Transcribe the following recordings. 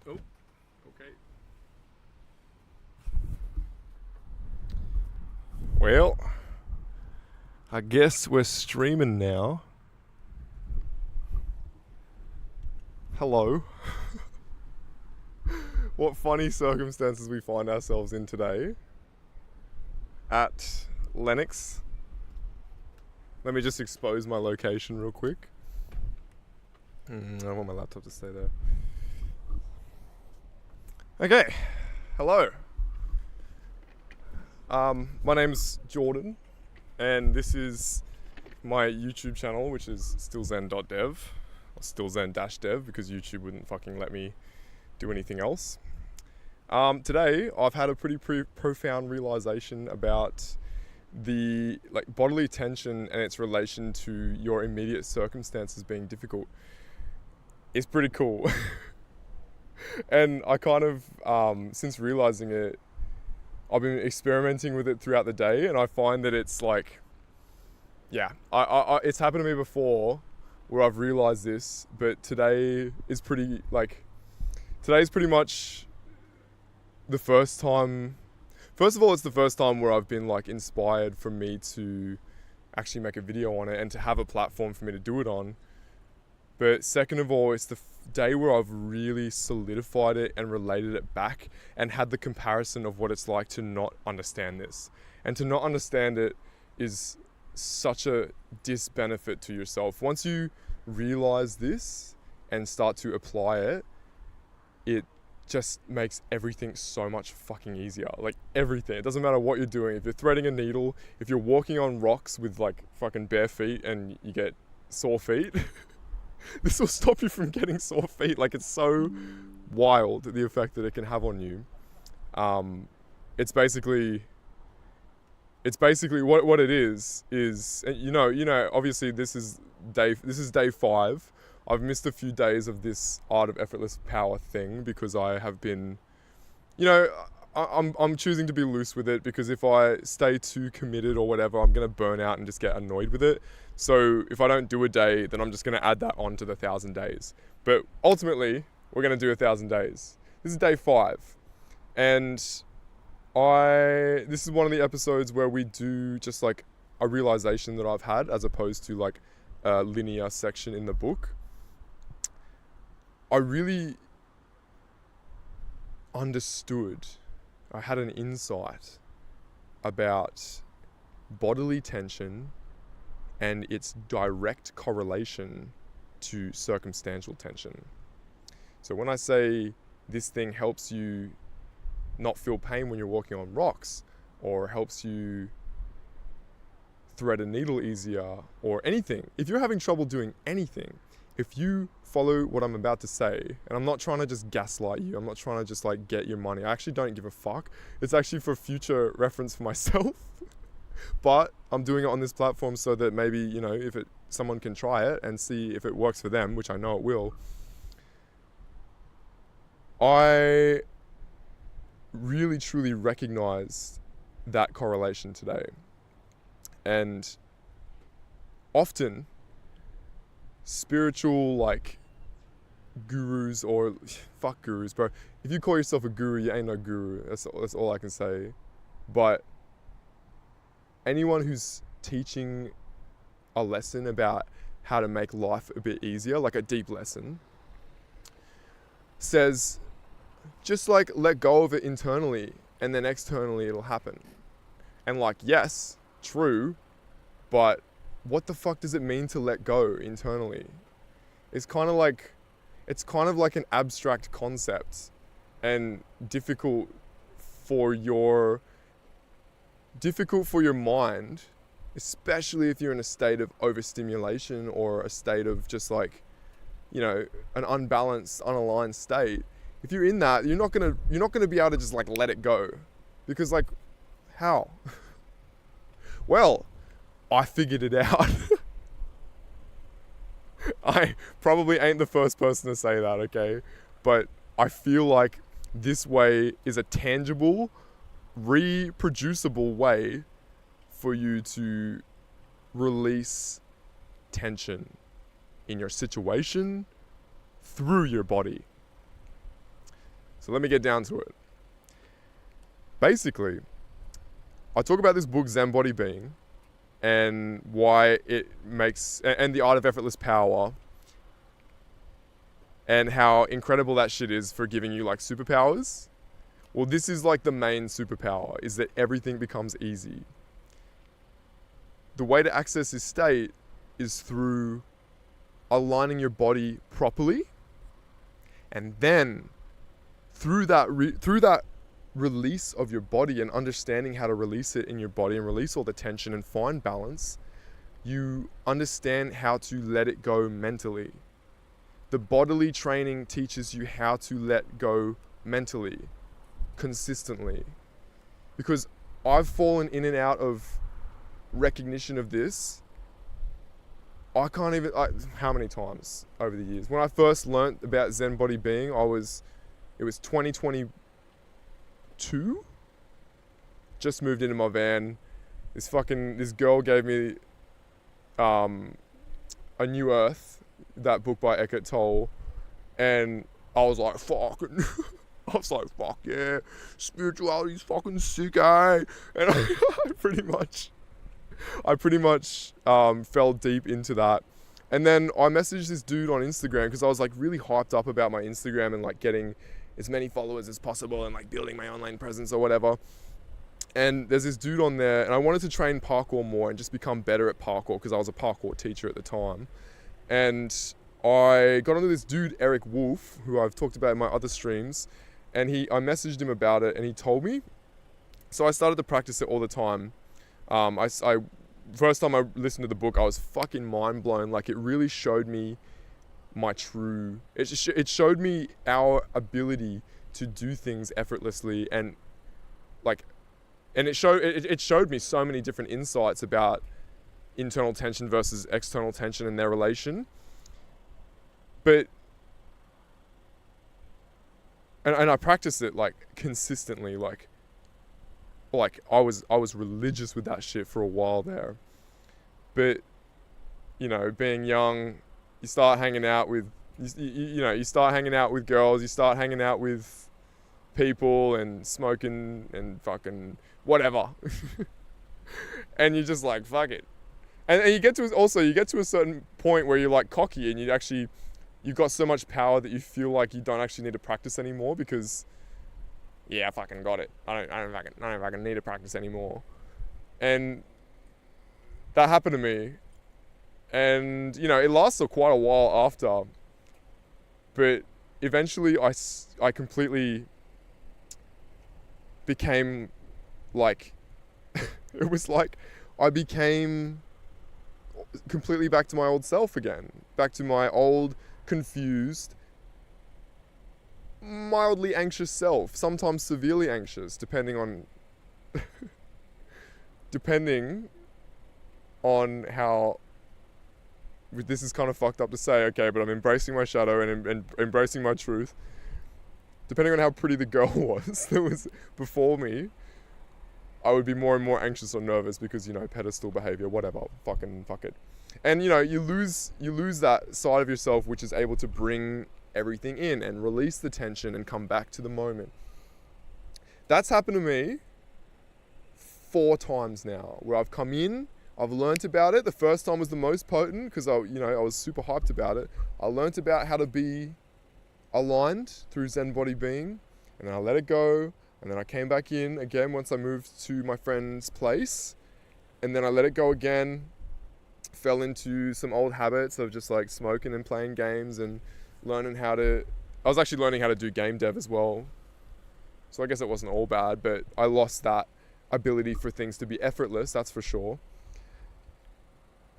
Oh, okay. Well, I guess we're streaming now. Hello. What funny circumstances we find ourselves in today at Lennox. Let me just expose my location real quick. I want my laptop to stay there. Okay, hello. My name's Jordan, and this is my YouTube channel, which is StillZen-Dev, or StillZen-Dev, because YouTube wouldn't fucking let me do anything else. Today, I've had a pretty profound realization about the bodily tension and its relation to your immediate circumstances being difficult. It's pretty cool. And I kind of, since realizing it, I've been experimenting with it throughout the day, and I find that it's like, yeah, it's happened to me before where I've realized this, but today's pretty much the first time. First of all, it's the first time where I've been inspired for me to actually make a video on it and to have a platform for me to do it on. But second of all, it's the day where I've really solidified it and related it back and had the comparison of what it's like to not understand this. And to not understand it is such a disbenefit to yourself. Once you realize this and start to apply it, it just makes everything so much fucking easier. Everything. It doesn't matter what you're doing. If you're threading a needle, if you're walking on rocks with fucking bare feet and you get sore feet, this will stop you from getting sore feet. It's so wild, the effect that it can have on you. It's basically what it is, obviously this is day 5. I've missed a few days of this art of effortless power thing because I have been, I'm choosing to be loose with it, because if I stay too committed or whatever, I'm going to burn out and just get annoyed with it. So if I don't do a day, then I'm just going to add that on to the 1,000 days. But ultimately, we're going to do 1,000 days. This is day 5. And this is one of the episodes where we do just a realization that I've had, as opposed to a linear section in the book. I really understood, I had an insight about bodily tension and its direct correlation to circumstantial tension. So when I say this thing helps you not feel pain when you're walking on rocks, or helps you thread a needle easier, or anything, if you're having trouble doing anything, if you follow what I'm about to say, and I'm not trying to just gaslight you, I'm not trying to just get your money, I actually don't give a fuck. It's actually for future reference for myself. But I'm doing it on this platform so that maybe, if someone can try it and see if it works for them, which I know it will. I really truly recognized that correlation today. And often spiritual gurus, or fuck gurus, bro. If you call yourself a guru, you ain't no guru. That's all I can say. But anyone who's teaching a lesson about how to make life a bit easier, a deep lesson, says just let go of it internally, and then externally it'll happen. And yes, true, but what the fuck does it mean to let go internally? It's kind of like an abstract concept, and difficult for your mind, especially if you're in a state of overstimulation or a state of just an unbalanced, unaligned state. If you're in that, you're not gonna be able to just let it go, because how? Well, I figured it out. I probably ain't the first person to say that, okay? But I feel like this way is a tangible, reproducible way for you to release tension in your situation through your body. So let me get down to it. Basically, I talk about this book, Zen Body Being, and why it makes, and the art of effortless power, and how incredible that shit is for giving you like superpowers. Well, this is like the main superpower, is that everything becomes easy. The way to access this state is through aligning your body properly, and then through that release of your body and understanding how to release it in your body and release all the tension and find balance, you understand how to let it go mentally. The bodily training teaches you how to let go mentally, consistently. Because I've fallen in and out of recognition of this. I can't even, how many times over the years? When I first learnt about Zen Body Being, it was 2022. Just moved into my van. This girl gave me A New Earth, that book by Eckhart Tolle, and I was like, fuck yeah, spirituality's fucking sick, eh? And I pretty much fell deep into that. And then I messaged this dude on Instagram because I was like really hyped up about my Instagram and like getting as many followers as possible and like building my online presence or whatever. And there's this dude on there, and I wanted to train parkour more and just become better at parkour because I was a parkour teacher at the time. And I got onto this dude, Eric Wolf, who I've talked about in my other streams, and I messaged him about it and he told me. So I started to practice it all the time. First time I listened to the book, I was fucking mind blown. Like, it really showed me it showed me our ability to do things effortlessly, and it showed me so many different insights about internal tension versus external tension and their relation. But and I practiced it like consistently, like I was religious with that shit for a while there. But you know, being young, you start hanging out with you start hanging out with girls, you start hanging out with people and smoking and fucking whatever. And you're just like, fuck it. And you get to a certain point where you're like cocky and you've got so much power that you feel like you don't actually need to practice anymore because, yeah, I fucking got it. I don't fucking need to practice anymore. And that happened to me. And, you know, it lasted quite a while after. But eventually I completely became like, it was like I became completely back to my old self again. Back to my old, confused, mildly anxious self. Sometimes severely anxious, depending on how... This is kind of fucked up to say, okay, but I'm embracing my shadow and embracing my truth. Depending on how pretty the girl was that was before me, I would be more and more anxious or nervous because, you know, pedestal behavior, whatever, fuck it. And, you know, you lose that side of yourself which is able to bring everything in and release the tension and come back to the moment. That's happened to me 4 times now, where I've come in, I've learnt about it. The first time was the most potent because I was super hyped about it. I learnt about how to be aligned through Zen Body Being, and then I let it go, and then I came back in again once I moved to my friend's place, and then I let it go again, fell into some old habits of just like smoking and playing games and I was actually learning how to do game dev as well. So I guess it wasn't all bad, but I lost that ability for things to be effortless, that's for sure.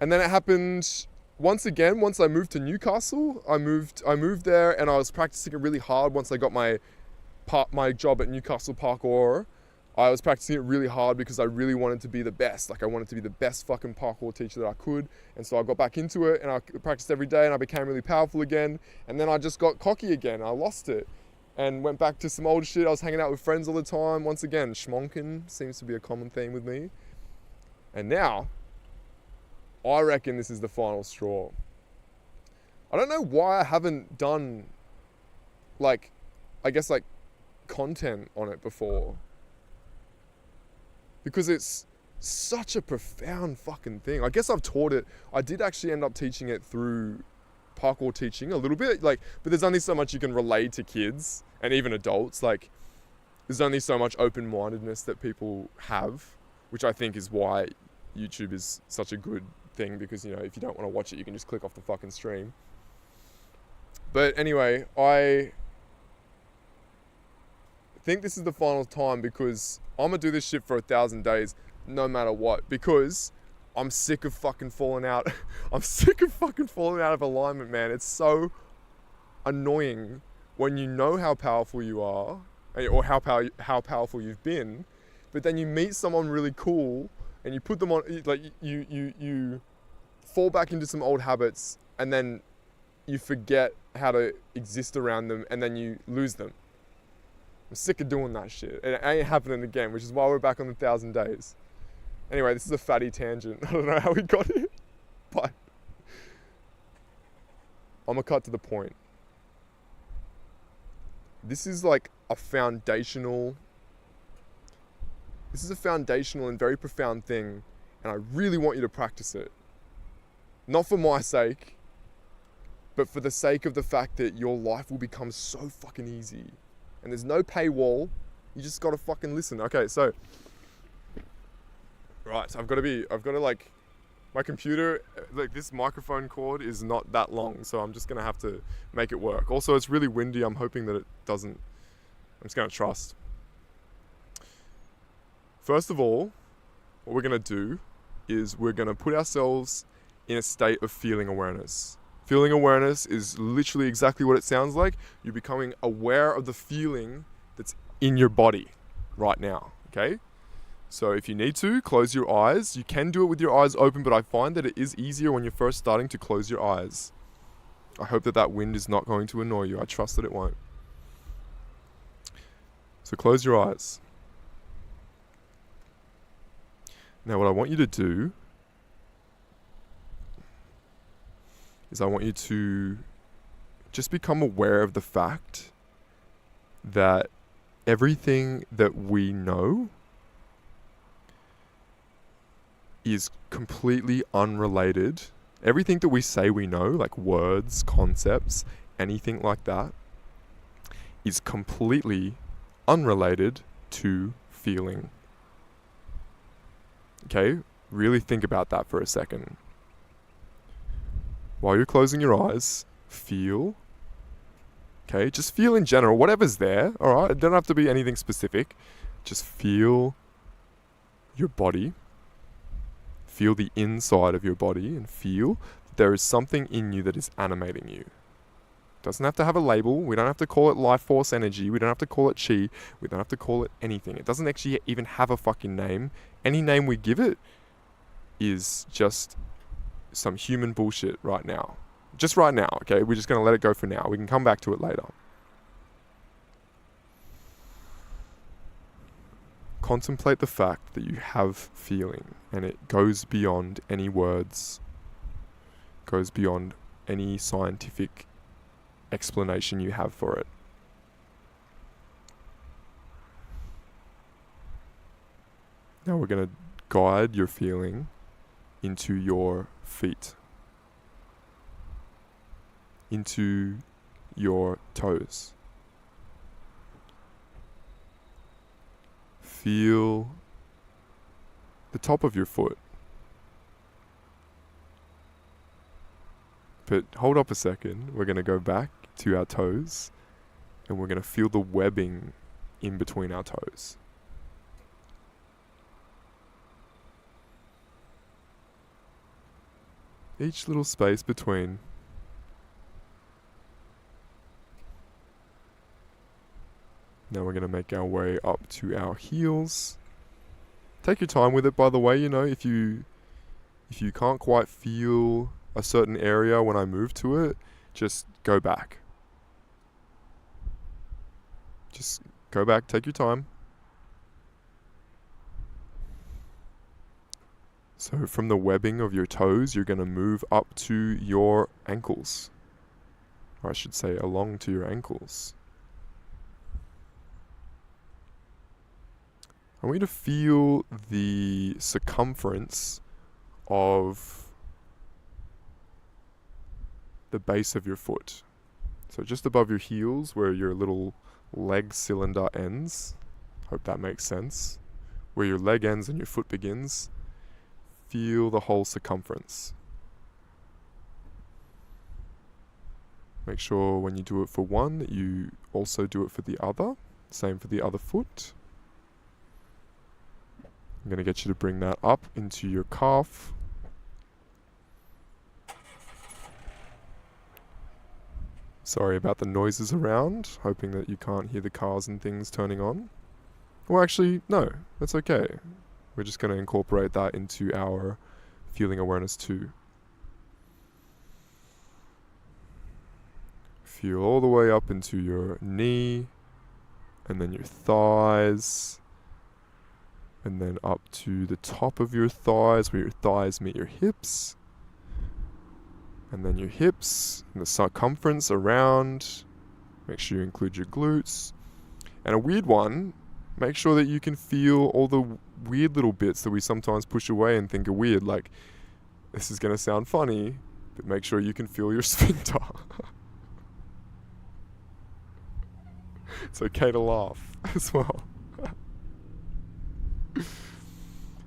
And then it happened once again, once I moved to Newcastle. I moved there and I was practicing it really hard once I got my job at Newcastle Parkour. I was practicing it really hard because I really wanted to be the best. Like, I wanted to be the best fucking parkour teacher that I could. And so I got back into it and I practiced every day and I became really powerful again. And then I just got cocky again. I lost it and went back to some old shit. I was hanging out with friends all the time. Once again, schmonking seems to be a common theme with me. And now, I reckon this is the final straw. I don't know why I haven't done, like, I guess, like, content on it before, because it's such a profound fucking thing. I guess I've taught it. I did actually end up teaching it through parkour teaching a little bit, like, but there's only so much you can relay to kids and even adults. Like, there's only so much open-mindedness that people have, which I think is why YouTube is such a good thing, because, you know, if you don't want to watch it, you can just click off the fucking stream. But anyway, I think this is the final time, because I'm gonna do this shit for 1,000 days no matter what, because I'm sick of fucking falling out. I'm sick of fucking falling out of alignment, man. It's so annoying when you know how powerful you are, or how powerful you've been, but then you meet someone really cool and you put them on, like, you fall back into some old habits, and then you forget how to exist around them, and then you lose them. I'm sick of doing that shit. And it ain't happening again, which is why we're back on the 1,000 days. Anyway, this is a fatty tangent. I don't know how we got here, but I'm gonna cut to the point. This is like a foundational and very profound thing, and I really want you to practice it. Not for my sake, but for the sake of the fact that your life will become so fucking easy. And there's no paywall, you just gotta fucking listen. Okay, so, right, so I've got to like, my computer, like, this microphone cord is not that long, so I'm just gonna have to make it work. Also, it's really windy. I'm hoping that it doesn't. I'm just gonna trust. First of all, what we're gonna do is we're gonna put ourselves in a state of feeling awareness. Feeling awareness is literally exactly what it sounds like. You're becoming aware of the feeling that's in your body right now, okay? So if you need to, close your eyes. You can do it with your eyes open, but I find that it is easier when you're first starting to close your eyes. I hope that wind is not going to annoy you. I trust that it won't. So close your eyes. Now what I want you to do is I want you to just become aware of the fact that everything that we know is completely unrelated. Everything that we say we know, like words, concepts, anything like that, is completely unrelated to feeling. Okay? Really think about that for a second. While you're closing your eyes, feel. Okay? Just feel in general, whatever's there, alright? It doesn't have to be anything specific. Just feel your body. Feel the inside of your body, and feel there is something in you that is animating you. Doesn't have to have a label. We don't have to call it life force energy. We don't have to call it chi. We don't have to call it anything. It doesn't actually even have a fucking name. Any name we give it is just some human bullshit right now. Just right now, okay? We're just going to let it go for now. We can come back to it later. Contemplate the fact that you have feeling, and it goes beyond any words, goes beyond any scientific explanation you have for it. Now we're going to guide your feeling into your feet, into your toes. Feel the top of your foot. But hold up a second. We're going to go back to our toes, and we're going to feel the webbing in between our toes. Each little space between. Now we're going to make our way up to our heels. Take your time with it, by the way. You know, if you can't quite feel a certain area when I move to it, just go back. Just go back, take your time. So from the webbing of your toes, you're going to move up to your ankles. Or I should say along to your ankles. I want you to feel the circumference of the base of your foot. So just above your heels where your little leg cylinder ends. Hope that makes sense. Where your leg ends and your foot begins. Feel the whole circumference. Make sure when you do it for one that you also do it for the other. Same for the other foot. I'm going to get you to bring that up into your calf. Sorry about the noises around, hoping that you can't hear the cars and things turning on. Well, actually, no, that's okay. We're just going to incorporate that into our feeling awareness too. Feel all the way up into your knee, and then your thighs, and then up to the top of your thighs, where your thighs meet your hips, and then your hips, and the circumference around. Make sure you include your glutes. And a weird one, make sure that you can feel all the weird little bits that we sometimes push away and think are weird. Like, this is going to sound funny, but make sure you can feel your sphincter. It's okay to laugh as well.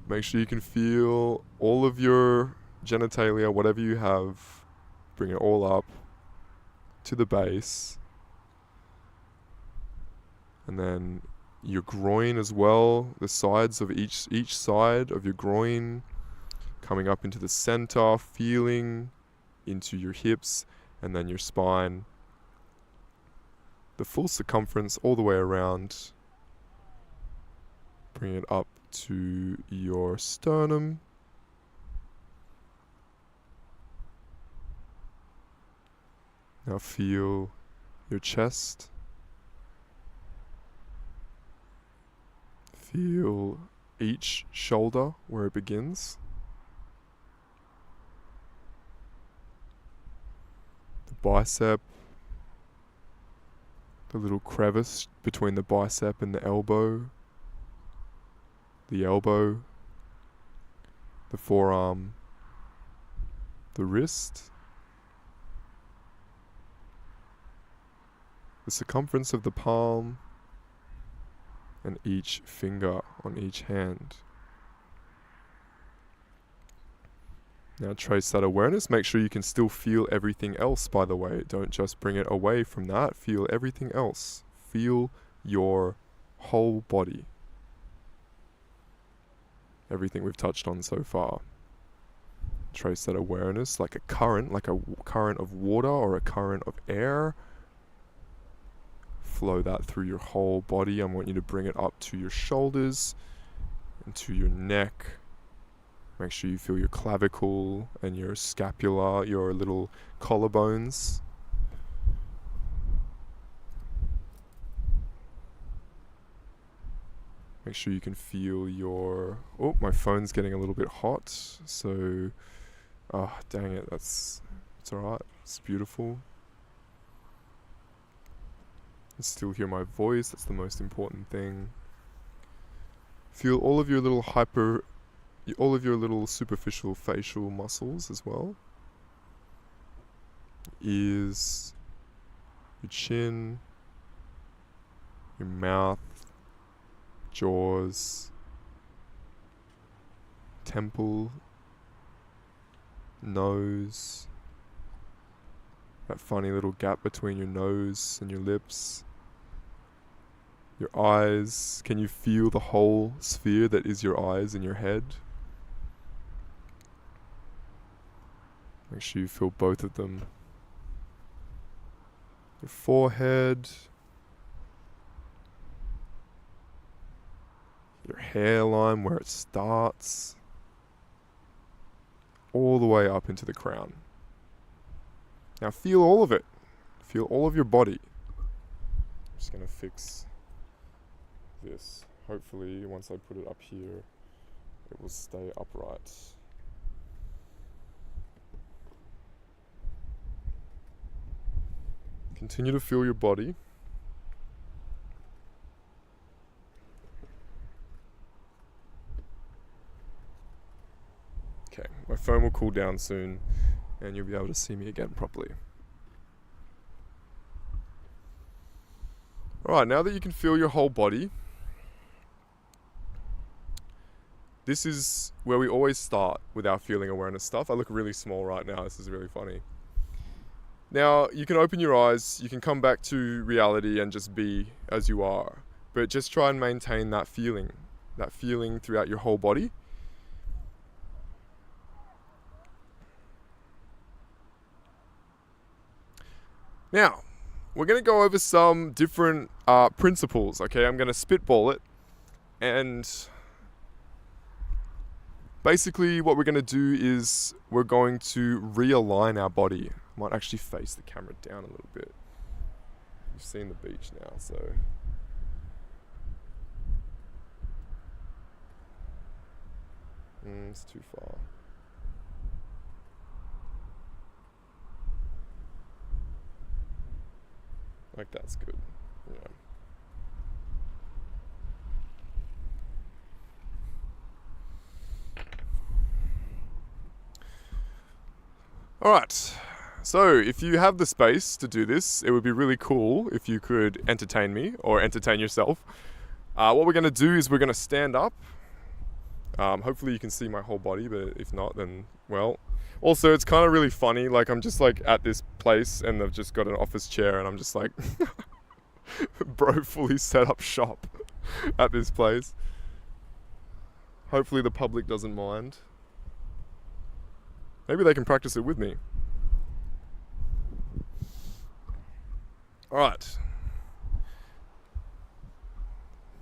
Make sure you can feel all of your genitalia, whatever you have. Bring it all up to the base. And then your groin as well, the sides of each side of your groin, coming up into the center, feeling into your hips, and then your spine. The full circumference all the way around. Bring it up to your sternum. Now feel your chest. Feel each shoulder where it begins. The bicep. The little crevice between the bicep and the elbow. The elbow. The forearm. The wrist. The circumference of the palm. And each finger on each hand. Now trace that awareness. Make sure you can still feel everything else, by the way. Don't just bring it away from that. Feel everything else. Feel your whole body. Everything we've touched on so far. Trace that awareness like a current of water or a current of air. Flow that through your whole body. I want you to bring it up to your shoulders and to your neck. Make sure you feel your clavicle and your scapula, your little collarbones. Make sure you can feel your... Oh, my phone's getting a little bit hot. So, dang it, it's alright. It's beautiful. You still hear my voice, that's the most important thing. Feel all of your little superficial facial muscles as well. Ears, your chin, your mouth, jaws, temple, nose, that funny little gap between your nose and your lips. Your eyes, can you feel the whole sphere that is your eyes in your head? Make sure you feel both of them. Your forehead, your hairline where it starts, all the way up into the crown. Now feel all of it. Feel all of your body. I'm just going to fix this. Hopefully, once I put it up here, it will stay upright. Continue to feel your body. My phone will cool down soon and you'll be able to see me again properly. Alright, now that you can feel your whole body, this is where we always start with our feeling awareness stuff. I look really small right now, this is really funny. Now, you can open your eyes, you can come back to reality and just be as you are. But just try and maintain that feeling throughout your whole body. Now, we're going to go over some different principles, okay? I'm going to spitball it. And basically what we're going to do is we're going to realign our body. I might actually face the camera down a little bit. You've seen the beach now, so... it's too far. Like that's good. Yeah. Alright, so if you have the space to do this, it would be really cool if you could entertain me or entertain yourself. What we're going to do is we're going to stand up. Hopefully you can see my whole body, but if not, then, well. Also, it's kind of really funny, like I'm just like at this place and they've just got an office chair and I'm just like, bro, fully set up shop at this place. Hopefully the public doesn't mind. Maybe they can practice it with me. Alright.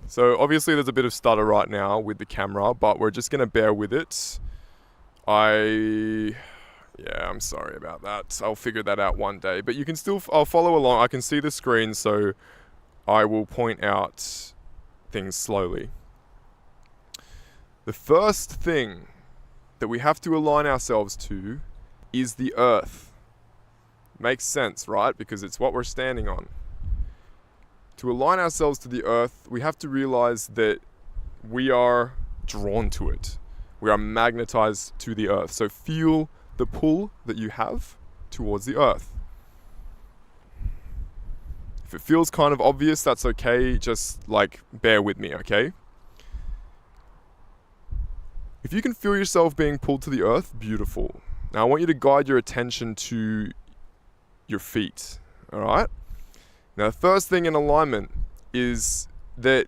So obviously there's a bit of stutter right now with the camera, but we're just going to bear with it. I'm sorry about that. I'll figure that out one day. But you can still, I'll follow along. I can see the screen, so I will point out things slowly. The first thing that we have to align ourselves to is the earth. Makes sense, right? Because it's what we're standing on. To align ourselves to the earth, we have to realize that we are drawn to it. We are magnetized to the earth. So feel the pull that you have towards the earth. If it feels kind of obvious, that's okay. Just like bear with me, okay? If you can feel yourself being pulled to the earth, beautiful. Now I want you to guide your attention to your feet, all right? Now, the first thing in alignment is that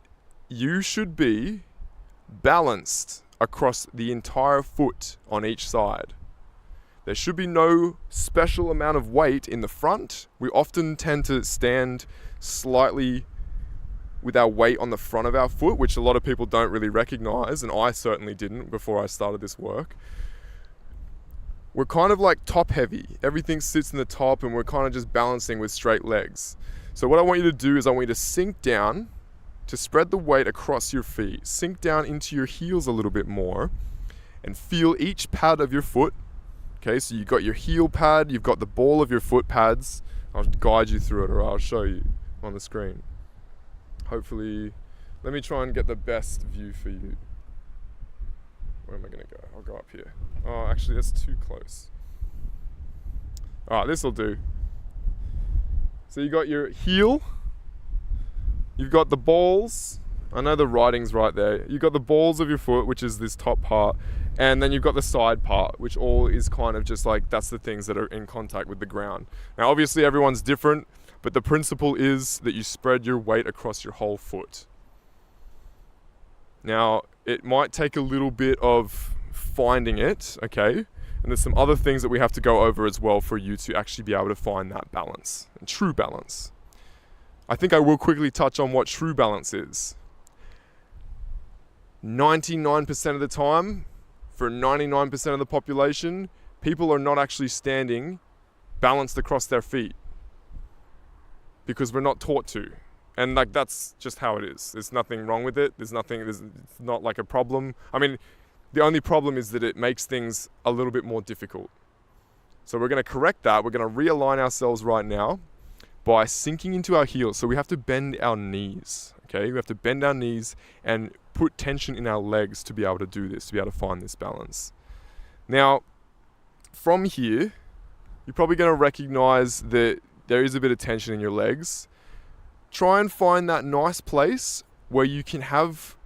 you should be balanced across the entire foot on each side. There should be no special amount of weight in the front. We often tend to stand slightly with our weight on the front of our foot, which a lot of people don't really recognize, and I certainly didn't before I started this work. We're kind of like top heavy. Everything sits in the top and we're kind of just balancing with straight legs. So what I want you to do is I want you to sink down, to spread the weight across your feet. Sink down into your heels a little bit more and feel each pad of your foot. Okay, so you've got your heel pad, you've got the ball of your foot pads. I'll guide you through it, or I'll show you on the screen. Hopefully, let me try and get the best view for you. Where am I gonna go? I'll go up here. Oh, actually that's too close. Alright, this'll do. So you got your heel, you've got the balls, I know the writing's right there, you've got the balls of your foot, which is this top part, and then you've got the side part, which all is kind of just like, that's the things that are in contact with the ground. Now obviously everyone's different, but the principle is that you spread your weight across your whole foot. Now, it might take a little bit of finding it, okay? And there's some other things that we have to go over as well for you to actually be able to find that balance, and true balance. I think I will quickly touch on what true balance is. 99% of the time, for 99% of the population, people are not actually standing balanced across their feet because we're not taught to. And like, that's just how it is. There's nothing wrong with it. It's not like a problem. I mean, the only problem is that it makes things a little bit more difficult. So we're going to correct that. We're going to realign ourselves right now by sinking into our heels. So we have to bend our knees, okay? We have to bend our knees and put tension in our legs to be able to do this, to be able to find this balance. Now, from here, you're probably going to recognize that there is a bit of tension in your legs. Try and find that nice place where you can have,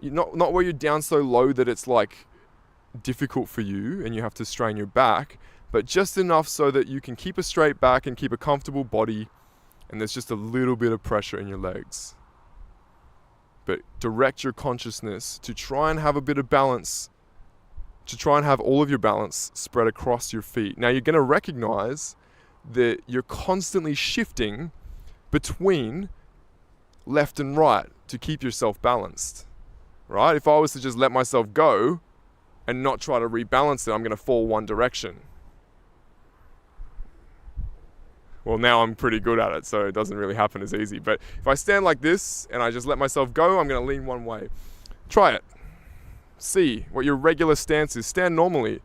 not where you're down so low that it's like difficult for you and you have to strain your back, but just enough so that you can keep a straight back and keep a comfortable body, and there's just a little bit of pressure in your legs. But direct your consciousness to try and have a bit of balance, to try and have all of your balance spread across your feet. Now you're going to recognize that you're constantly shifting between left and right to keep yourself balanced, right? If I was to just let myself go and not try to rebalance it, I'm going to fall one direction. Well, now I'm pretty good at it, so it doesn't really happen as easy. But if I stand like this and I just let myself go, I'm going to lean one way. Try it. See what your regular stance is. Stand normally.